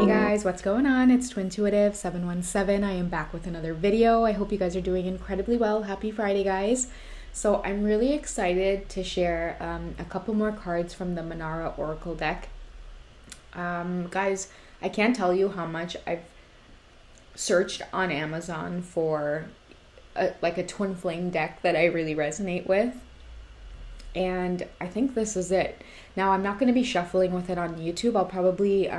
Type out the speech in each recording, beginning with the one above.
Hey guys, what's going on? It's Twintuitive717. I am back with another video. I hope you guys are doing incredibly well. Happy Friday, guys. So I'm really excited to share a couple more cards from the Manara Oracle deck. Guys, I can't tell you how much I've searched on Amazon for a twin flame deck that I really resonate with. And I think this is it. Now, I'm not going to be shuffling with it on YouTube. I'll probably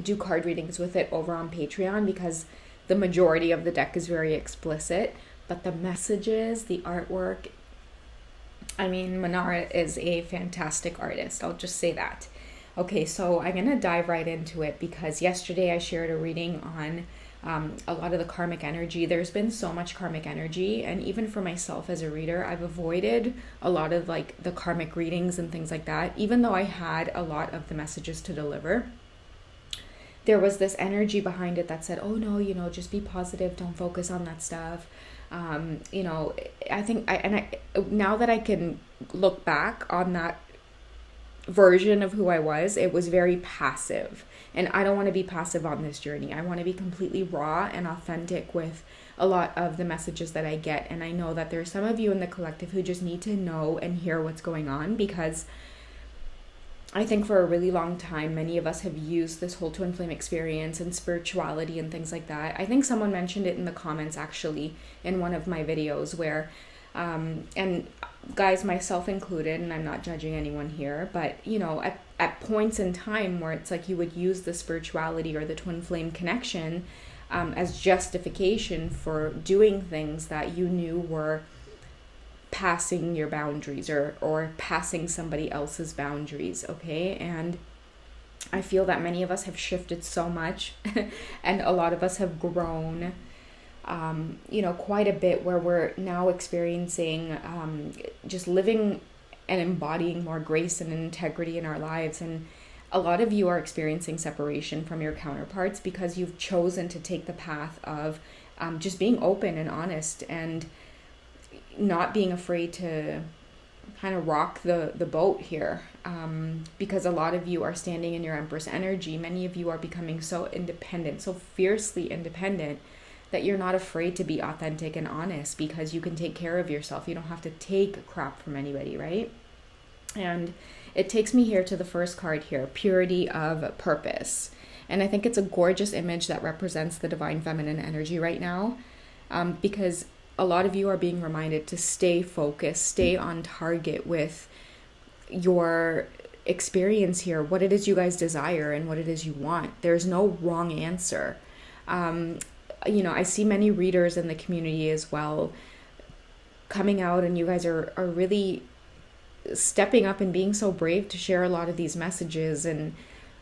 do card readings with it over on Patreon because the majority of the deck is very explicit. But the messages, the artwork, I mean, Manara is a fantastic artist. I'll just say that. Okay, so I'm going to dive right into it because yesterday I shared a reading on a lot of the karmic energy. There's been so much karmic energy, and even for myself as a reader, I've avoided a lot of like the karmic readings and things like that. Even though I had a lot of the messages to deliver, there was this energy behind it that said, oh no, just be positive, don't focus on that stuff. I think now that I can look back on that version of who I was, it was very passive. And I don't want to be passive on this journey. I want to be completely raw and authentic with a lot of the messages that I get. And I know that there are some of you in the collective who just need to know and hear what's going on, because I think for a really long time, many of us have used this whole twin flame experience and spirituality and things like that. I think someone mentioned it in the comments actually in one of my videos where, and guys, myself included, and I'm not judging anyone here, but at points in time where it's like you would use the spirituality or the twin flame connection as justification for doing things that you knew were passing your boundaries or passing somebody else's boundaries, okay? And I feel that many of us have shifted so much and a lot of us have grown quite a bit, where we're now experiencing just living and embodying more grace and integrity in our lives. And a lot of you are experiencing separation from your counterparts because you've chosen to take the path of just being open and honest and not being afraid to kind of rock the boat here, because a lot of you are standing in your Empress energy. Many of you are becoming so independent, so fiercely independent, that you're not afraid to be authentic and honest because you can take care of yourself. You don't have to take crap from anybody, right? And it takes me here to the first card here, Purity of Purpose. And I think it's a gorgeous image that represents the divine feminine energy right now, because a lot of you are being reminded to stay focused, stay on target with your experience here, what it is you guys desire and what it is you want. There's no wrong answer. I see many readers in the community as well coming out, and you guys are really stepping up and being so brave to share a lot of these messages. And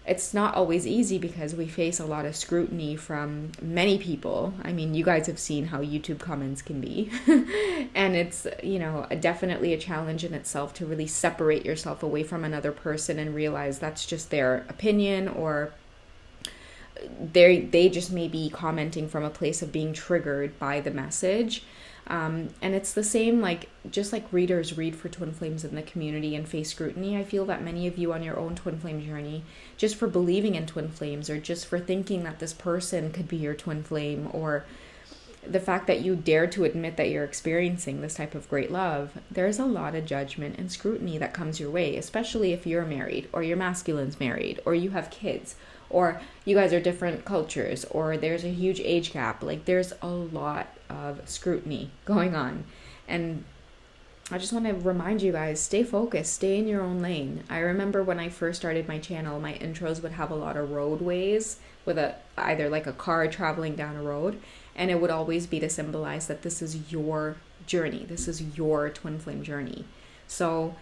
it's not always easy because we face a lot of scrutiny from many people. I mean, you guys have seen how YouTube comments can be. And it's, definitely a challenge in itself to really separate yourself away from another person and realize that's just their opinion, or they just may be commenting from a place of being triggered by the message. And it's the same, just like readers read for twin flames in the community and face scrutiny. I feel that many of you on your own twin flame journey, just for believing in twin flames or just for thinking that this person could be your twin flame, or the fact that you dare to admit that you're experiencing this type of great love, there's a lot of judgment and scrutiny that comes your way, especially if you're married or your masculine's married or you have kids, or you guys are different cultures, or there's a huge age gap. There's a lot of scrutiny going on. And I just want to remind you guys, stay focused, stay in your own lane. I remember when I first started my channel, my intros would have a lot of roadways with either a car traveling down a road, and it would always be to symbolize that this is your journey. This is your twin flame journey. So,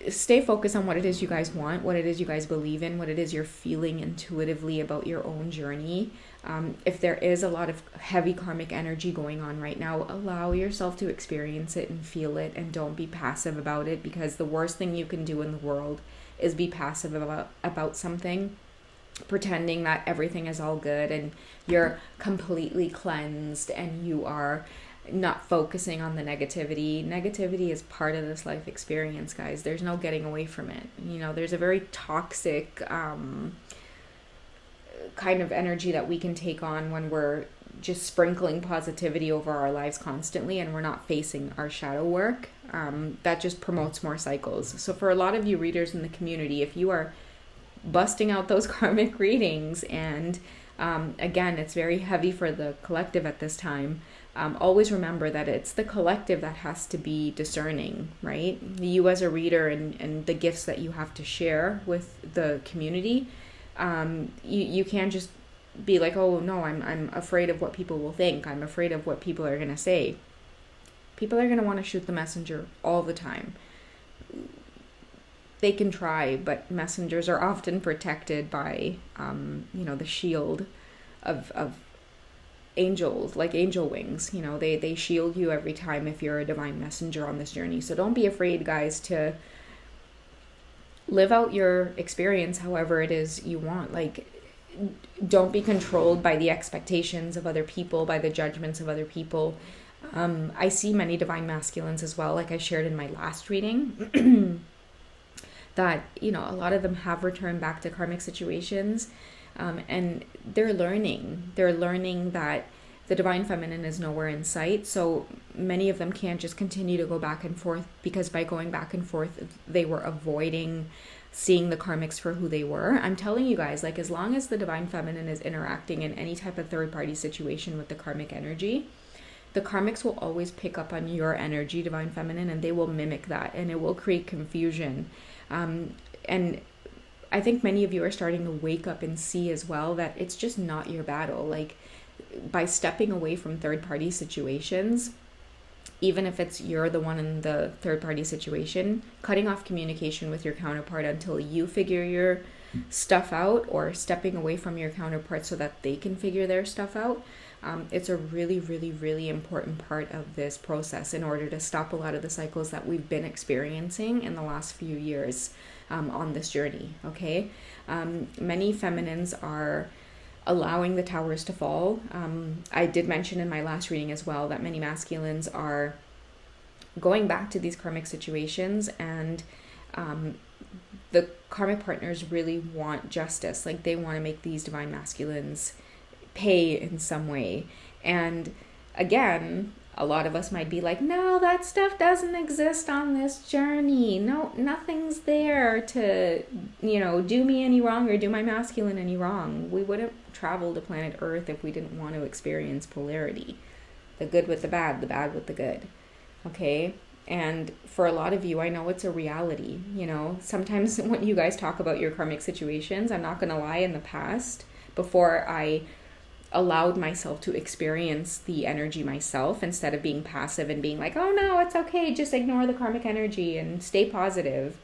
stay focused on what it is you guys want, what it is you guys believe in, what it is you're feeling intuitively about your own journey. If there is a lot of heavy karmic energy going on right now, allow yourself to experience it and feel it, and don't be passive about it, because the worst thing you can do in the world is be passive about something, pretending that everything is all good and you're completely cleansed and you are not focusing on the negativity. Negativity is part of this life experience, guys. There's no getting away from it. There's a very toxic kind of energy that we can take on when we're just sprinkling positivity over our lives constantly and we're not facing our shadow work. That just promotes more cycles. So for a lot of you readers in the community, if you are busting out those karmic readings and again, it's very heavy for the collective at this time, always remember that it's the collective that has to be discerning, right? You as a reader and the gifts that you have to share with the community, you can't just be like, oh no, I'm afraid of what people will think. I'm afraid of what people are going to say. People are going to want to shoot the messenger all the time. They can try, but messengers are often protected by, the shield of angels, like angel wings. They shield you every time if you're a divine messenger on this journey. So don't be afraid, guys, to live out your experience however it is you want. Like, don't be controlled by the expectations of other people, by the judgments of other people. I see many divine masculines as well, like I shared in my last reading, that, a lot of them have returned back to karmic situations, and they're learning that the divine feminine is nowhere in sight. So many of them can't just continue to go back and forth, because by going back and forth, they were avoiding seeing the karmics for who they were. I'm telling you guys, like, as long as the divine feminine is interacting in any type of third party situation with the karmic energy, the karmics will always pick up on your energy, divine feminine, and they will mimic that, and it will create confusion. And I think many of you are starting to wake up and see as well that it's just not your battle. Like, by stepping away from third party situations, even if it's you're the one in the third party situation, cutting off communication with your counterpart until you figure your stuff out, or stepping away from your counterpart so that they can figure their stuff out. It's a really, really, really important part of this process in order to stop a lot of the cycles that we've been experiencing in the last few years on this journey, okay? Many feminines are allowing the towers to fall. I did mention in my last reading as well that many masculines are going back to these karmic situations, and the karmic partners really want justice. Like, they want to make these divine masculines pay in some way. And again, a lot of us might be like, no, that stuff doesn't exist on this journey. No, nothing's there to, do me any wrong or do my masculine any wrong. We wouldn't travel to planet Earth if we didn't want to experience polarity. The good with the bad with the good. Okay? And for a lot of you, I know it's a reality. Sometimes when you guys talk about your karmic situations, I'm not going to lie, in the past, before I allowed myself to experience the energy myself, instead of being passive and being like, oh no, it's okay, just ignore the karmic energy and stay positive.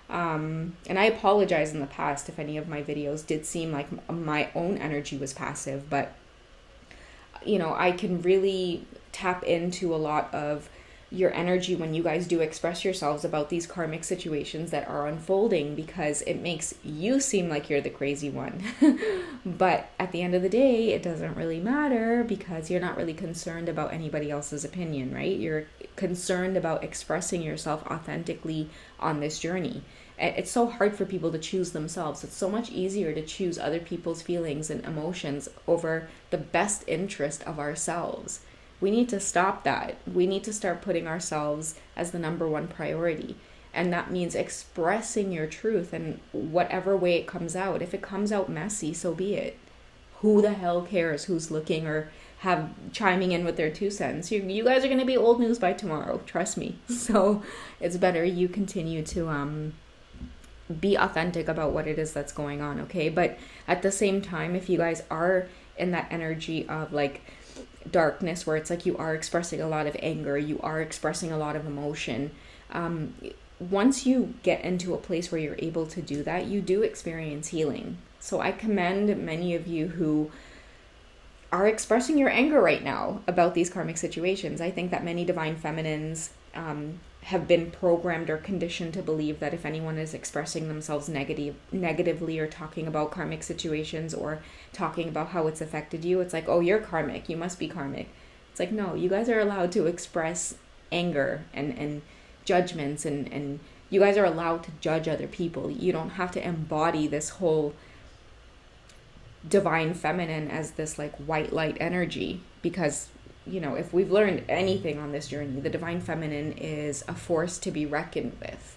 And I apologize in the past if any of my videos did seem like my own energy was passive, but I can really tap into a lot of your energy when you guys do express yourselves about these karmic situations that are unfolding, because it makes you seem like you're the crazy one. But at the end of the day, it doesn't really matter, because you're not really concerned about anybody else's opinion, right? You're concerned about expressing yourself authentically on this journey. It's so hard for people to choose themselves. It's so much easier to choose other people's feelings and emotions over the best interest of ourselves. We need to stop that. We need to start putting ourselves as the number one priority. And that means expressing your truth in whatever way it comes out. If it comes out messy, so be it. Who the hell cares who's looking or have chiming in with their 2 cents? You guys are going to be old news by tomorrow. Trust me. So it's better you continue to be authentic about what it is that's going on, okay? But at the same time, if you guys are in that energy of like darkness, where it's like you are expressing a lot of anger, you are expressing a lot of emotion, once you get into a place where you're able to do that, you do experience healing. So I commend many of you who are expressing your anger right now about these karmic situations. I think that many divine feminines have been programmed or conditioned to believe that if anyone is expressing themselves negatively or talking about karmic situations or talking about how it's affected you, it's like, oh, you're karmic, you must be karmic. It's like, no, you guys are allowed to express anger and judgments, and you guys are allowed to judge other people. You don't have to embody this whole divine feminine as this like white light energy, because if we've learned anything on this journey, the divine feminine is a force to be reckoned with.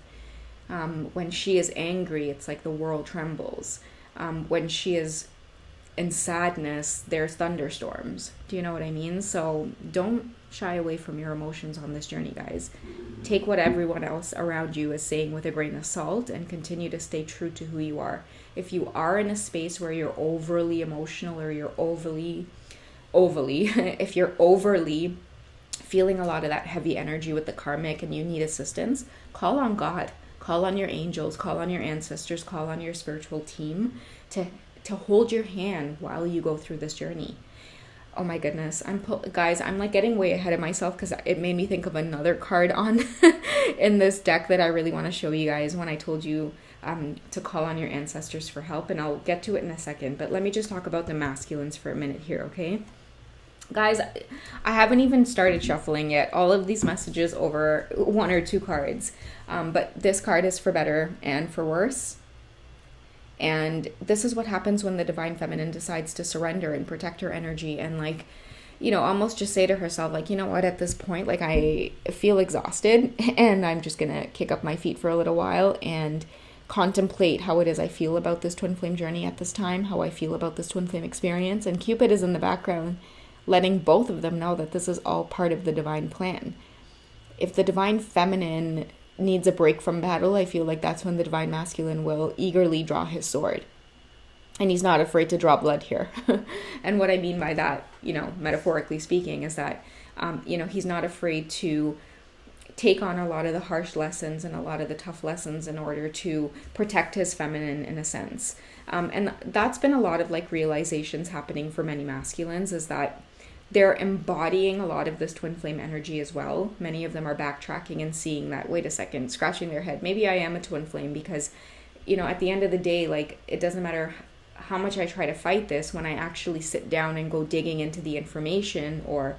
When she is angry, it's like the world trembles. When she is in sadness, there's thunderstorms. Do you know what I mean? So don't shy away from your emotions on this journey, guys. Take what everyone else around you is saying with a grain of salt and continue to stay true to who you are. If you are in a space where you're overly emotional, or you're overly if you're overly feeling a lot of that heavy energy with the karmic and you need assistance, call on God, call on your angels, call on your ancestors, call on your spiritual team to hold your hand while you go through this journey. Oh my goodness, guys, I'm like getting way ahead of myself because it made me think of another card on in this deck that I really want to show you guys when I told you to call on your ancestors for help, and I'll get to it in a second. But let me just talk about the masculines for a minute here, okay? Guys, I haven't even started shuffling yet. All of these messages over 1 or 2 cards. But this card is for better and for worse. And this is what happens when the divine feminine decides to surrender and protect her energy and almost just say to herself, like, you know what, at this point, like, I feel exhausted and I'm just going to kick up my feet for a little while and contemplate how it is I feel about this twin flame journey at this time, how I feel about this twin flame experience. And Cupid is in the background, letting both of them know that this is all part of the divine plan. If the divine feminine needs a break from battle, I feel like that's when the divine masculine will eagerly draw his sword. And he's not afraid to draw blood here. And what I mean by that, metaphorically speaking, is that, he's not afraid to take on a lot of the harsh lessons and a lot of the tough lessons in order to protect his feminine in a sense. And that's been a lot of like realizations happening for many masculines, is that they're embodying a lot of this twin flame energy as well. Many of them are backtracking and seeing that, wait a second, scratching their head, maybe I am a twin flame, because, at the end of the day, like, it doesn't matter how much I try to fight this, when I actually sit down and go digging into the information, or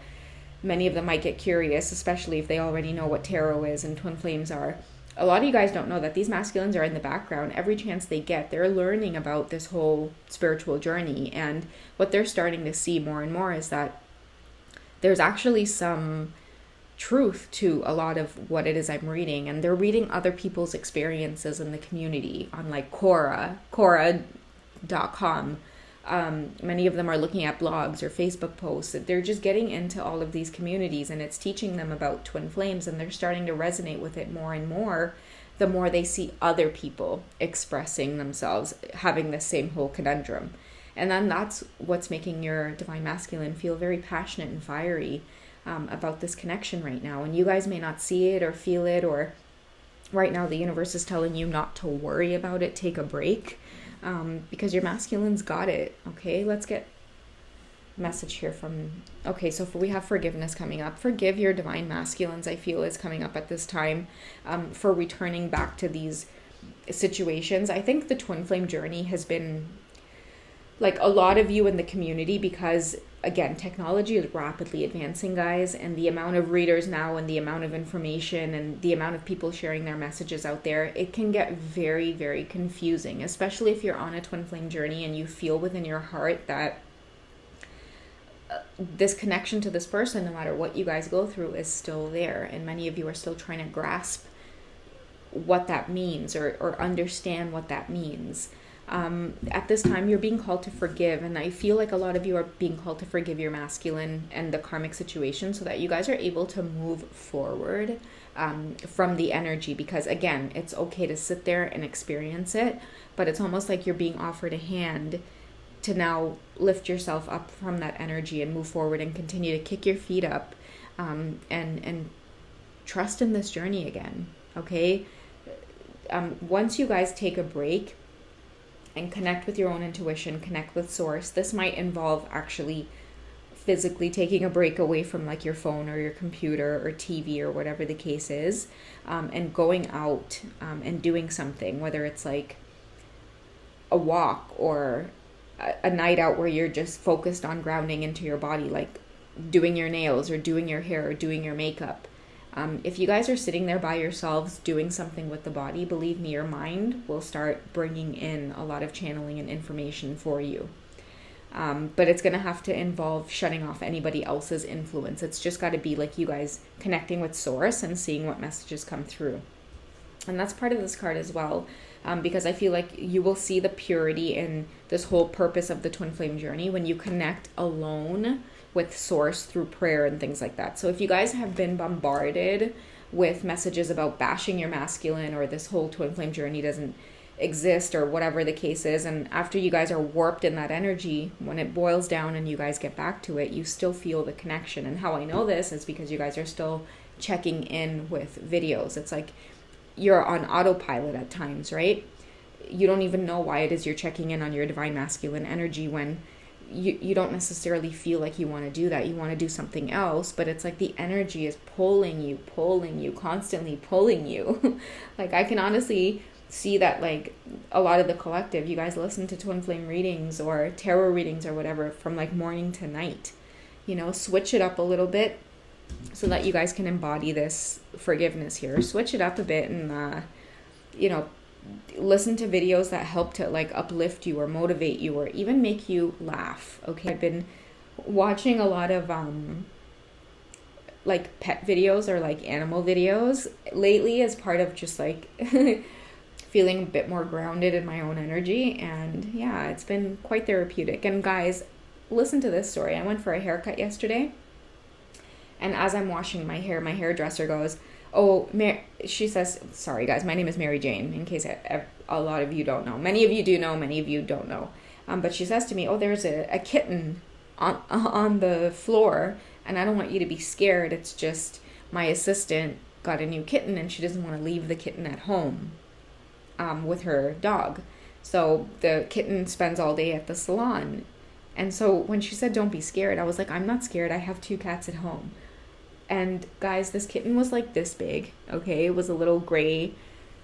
many of them might get curious, especially if they already know what tarot is and twin flames are. A lot of you guys don't know that these masculines are in the background. Every chance they get, they're learning about this whole spiritual journey. And what they're starting to see more and more is that there's actually some truth to a lot of what it is I'm reading. And they're reading other people's experiences in the community on like Quora.com. Many of them are looking at blogs or Facebook posts. They're just getting into all of these communities, and it's teaching them about twin flames, and they're starting to resonate with it more and more the more they see other people expressing themselves, having the same whole conundrum. And then that's what's making your divine masculine feel very passionate and fiery about this connection right now. And you guys may not see it or feel it, or right now the universe is telling you not to worry about it, take a break, because your masculine's got it. Okay, let's get a message here from, so we have forgiveness coming up. Forgive your divine masculines, I feel, is coming up at this time for returning back to these situations. I think the twin flame journey has been like a lot of you in the community, because again, technology is rapidly advancing, guys, and the amount of readers now and the amount of information and the amount of people sharing their messages out there, it can get very, very confusing, especially if you're on a twin flame journey and you feel within your heart that this connection to this person, no matter what you guys go through, is still there. And many of you are still trying to grasp what that means or understand what that means. At this time, you're being called to forgive, and I feel like a lot of you are being called to forgive your masculine and the karmic situation, so that you guys are able to move forward from the energy. Because again, it's okay to sit there and experience it, but it's almost like you're being offered a hand to now lift yourself up from that energy and move forward and continue to kick your feet up and trust in this journey again. Okay, once you guys take a break and connect with your own intuition, connect with source. This might involve actually physically taking a break away from like your phone or your computer or TV or whatever the case is, and going out and doing something, whether it's like a walk or a night out where you're just focused on grounding into your body, like doing your nails or doing your hair or doing your makeup. If you guys are sitting there by yourselves doing something with the body, believe me, your mind will start bringing in a lot of channeling and information for you. But it's going to have to involve shutting off anybody else's influence. It's just got to be like you guys connecting with source and seeing what messages come through. And that's part of this card as well, because I feel like you will see the purity in this whole purpose of the twin flame journey when you connect alone with source through prayer and things like that. So if you guys have been bombarded with messages about bashing your masculine, or this whole twin flame journey doesn't exist, or whatever the case is, and after you guys are warped in that energy, when it boils down and you guys get back to it, you still feel the connection. And how I know this is because you guys are still checking in with videos. It's like you're on autopilot at times, right? You don't even know why it is you're checking in on your divine masculine energy when you don't necessarily feel like you want to do that. You want to do something else, but it's like the energy is pulling you, constantly pulling you. Like I can honestly see that, like a lot of the collective, you guys listen to twin flame readings or tarot readings or whatever from like morning to night. You know, switch it up a little bit so that you guys can embody this forgiveness here. Switch it up a bit and, you know, listen to videos that help to like uplift you or motivate you or even make you laugh. Okay, I've been watching a lot of like pet videos or like animal videos lately as part of just like feeling a bit more grounded in my own energy. And yeah, it's been quite therapeutic. And guys, listen to this story. I went for a haircut yesterday, and as I'm washing my hair, my hairdresser goes, she says, sorry guys, my name is Mary Jane, in case a lot of you don't know. Many of you do know, many of you don't know. But she says to me, there's a kitten on the floor, and I don't want you to be scared. It's just my assistant got a new kitten, and she doesn't want to leave the kitten at home with her dog. So the kitten spends all day at the salon. And so when she said, don't be scared, I was like, I'm not scared. I have 2 cats at home. And guys, this kitten was like this big, okay? It was a little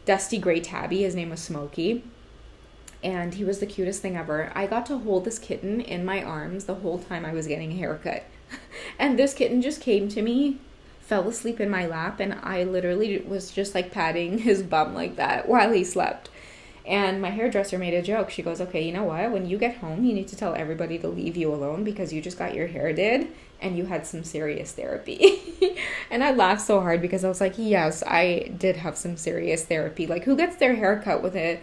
dusty gray tabby. His name was Smokey. And he was the cutest thing ever. I got to hold this kitten in my arms the whole time I was getting a haircut. And this kitten just came to me, fell asleep in my lap, and I literally was just like patting his bum like that while he slept. And my hairdresser made a joke. She goes, okay, you know what? When you get home, you need to tell everybody to leave you alone because you just got your hair did and you had some serious therapy. And I laughed so hard because I was like, yes, I did have some serious therapy. Like, who gets their hair cut with a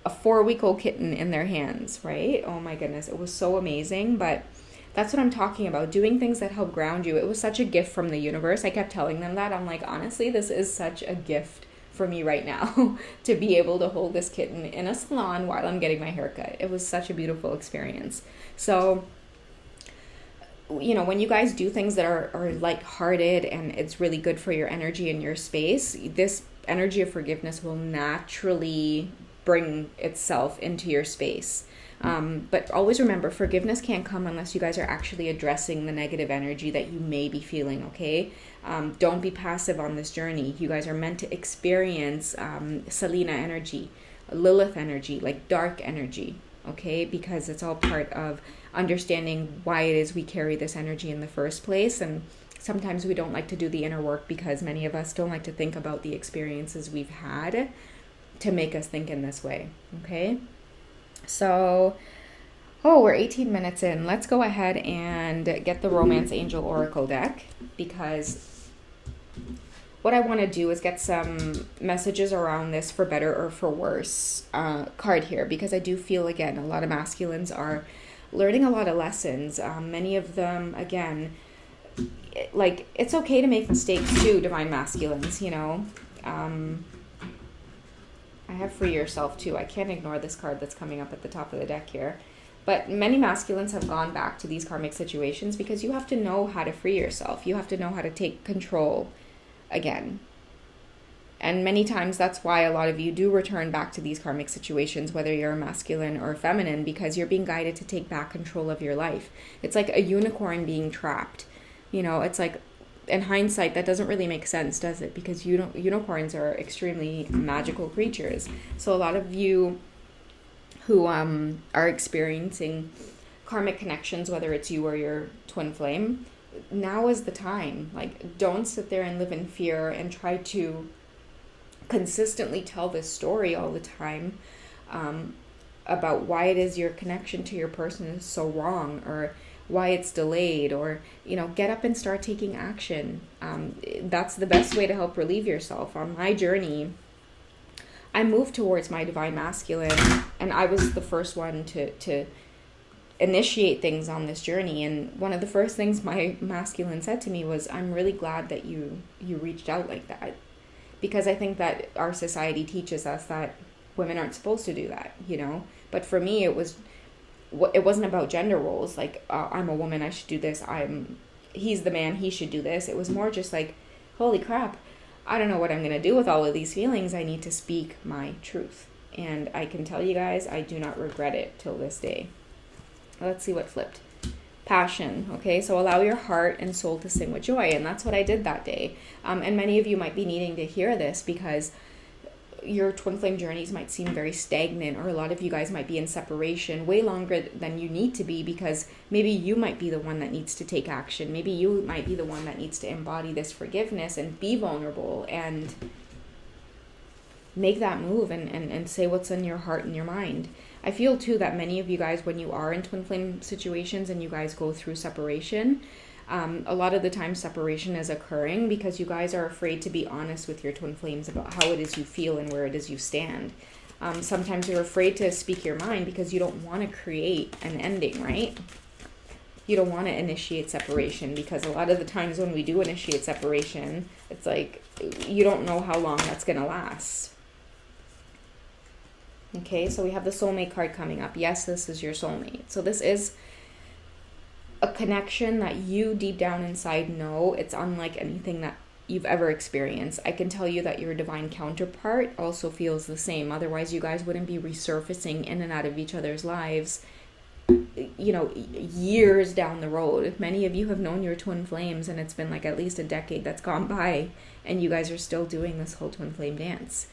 4-week-old kitten in their hands, right? Oh my goodness. It was so amazing. But that's what I'm talking about. Doing things that help ground you. It was such a gift from the universe. I kept telling them that. I'm like, honestly, this is such a gift for me right now to be able to hold this kitten in a salon while I'm getting my haircut. It was such a beautiful experience. So, you know, when you guys do things that are lighthearted and it's really good for your energy and your space, this energy of forgiveness will naturally bring itself into your space. But always remember, forgiveness can't come unless you guys are actually addressing the negative energy that you may be feeling, okay? Don't be passive on this journey. You guys are meant to experience Selena energy, Lilith energy, like dark energy, okay? Because it's all part of understanding why it is we carry this energy in the first place. And sometimes we don't like to do the inner work because many of us don't like to think about the experiences we've had to make us think in this way, okay? So, we're 18 minutes in. Let's go ahead and get the Romance Angel Oracle deck, because what I want to do is get some messages around this for better or for worse card here, because I do feel, again, a lot of masculines are learning a lot of lessons. Many of them, again, like, it's okay to make mistakes too, divine masculines, you know. I have free yourself too. I can't ignore this card that's coming up at the top of the deck here. But many masculines have gone back to these karmic situations because you have to know how to free yourself. You have to know how to take control again. And many times that's why a lot of you do return back to these karmic situations, whether you're a masculine or a feminine, because you're being guided to take back control of your life. It's like a unicorn being trapped. You know, it's like, in hindsight, that doesn't really make sense, does it? Because unicorns are extremely magical creatures. So a lot of you who are experiencing karmic connections, whether it's you or your twin flame, now is the time. Like, don't sit there and live in fear and try to consistently tell this story all the time. about why it is your connection to your person is so wrong, or why it's delayed, or, you know, get up and start taking action. That's the best way to help relieve yourself. On my journey, I moved towards my divine masculine, and I was the first one to initiate things on this journey. And one of the first things my masculine said to me was, I'm really glad that you reached out like that, because I think that our society teaches us that women aren't supposed to do that, you know. But for me, it wasn't about gender roles, like, I'm a woman, I should do this, he's the man, he should do this. It was more just like, holy crap, I don't know what I'm going to do with all of these feelings. I need to speak my truth. And I can tell you guys, I do not regret it till this day. Let's see what flipped. Passion. Okay, so allow your heart and soul to sing with joy. And that's what I did that day. And many of you might be needing to hear this, because your twin flame journeys might seem very stagnant, or a lot of you guys might be in separation way longer than you need to be, because maybe you might be the one that needs to take action. Maybe you might be the one that needs to embody this forgiveness and be vulnerable and make that move and say what's in your heart and your mind. I feel too that many of you guys, when you are in twin flame situations and you guys go through separation, a lot of the time separation is occurring because you guys are afraid to be honest with your twin flames about how it is you feel and where it is you stand. Sometimes you're afraid to speak your mind because you don't want to create an ending, right? You don't want to initiate separation, because a lot of the times when we do initiate separation, it's like you don't know how long that's going to last. Okay, so we have the soulmate card coming up. Yes, this is your soulmate. So this is a connection that you deep down inside know it's unlike anything that you've ever experienced. I can tell you that your divine counterpart also feels the same. Otherwise, you guys wouldn't be resurfacing in and out of each other's lives, you know, years down the road. Many of you have known your twin flames, and it's been like at least a decade that's gone by, and you guys are still doing this whole twin flame dance.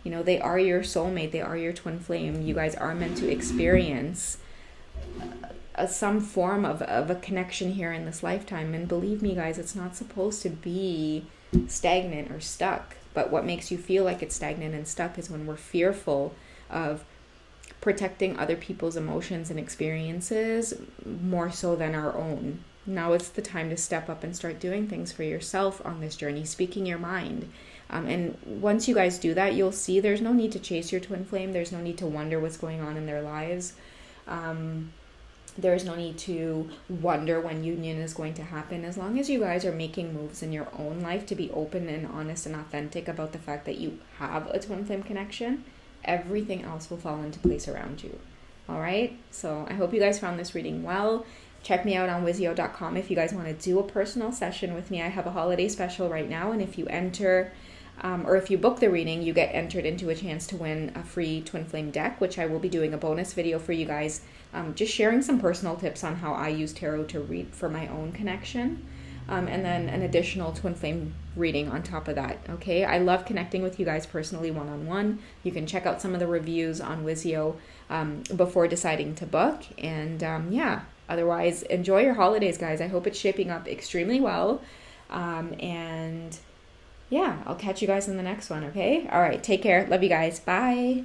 You know, they are your soulmate. They are your twin flame. You guys are meant to experience some form of a connection here in this lifetime. And believe me, guys, it's not supposed to be stagnant or stuck. But what makes you feel like it's stagnant and stuck is when we're fearful of protecting other people's emotions and experiences more so than our own. Now it's the time to step up and start doing things for yourself on this journey, speaking your mind. And once you guys do that, you'll see there's no need to chase your twin flame. There's no need to wonder what's going on in their lives. There's no need to wonder when union is going to happen. As long as you guys are making moves in your own life to be open and honest and authentic about the fact that you have a twin flame connection, everything else will fall into place around you. All right? So I hope you guys found this reading well. Check me out on wizio.com if you guys want to do a personal session with me. I have a holiday special right now, and if you enter or if you book the reading, you get entered into a chance to win a free twin flame deck, which I will be doing a bonus video for you guys, just sharing some personal tips on how I use tarot to read for my own connection, and then an additional twin flame reading on top of that. Okay, I love connecting with you guys personally one-on-one. You can check out some of the reviews on Wizio before deciding to book, and yeah, otherwise enjoy your holidays, guys. I hope it's shaping up extremely well, and yeah, I'll catch you guys in the next one, okay? All right, take care. Love you guys. Bye.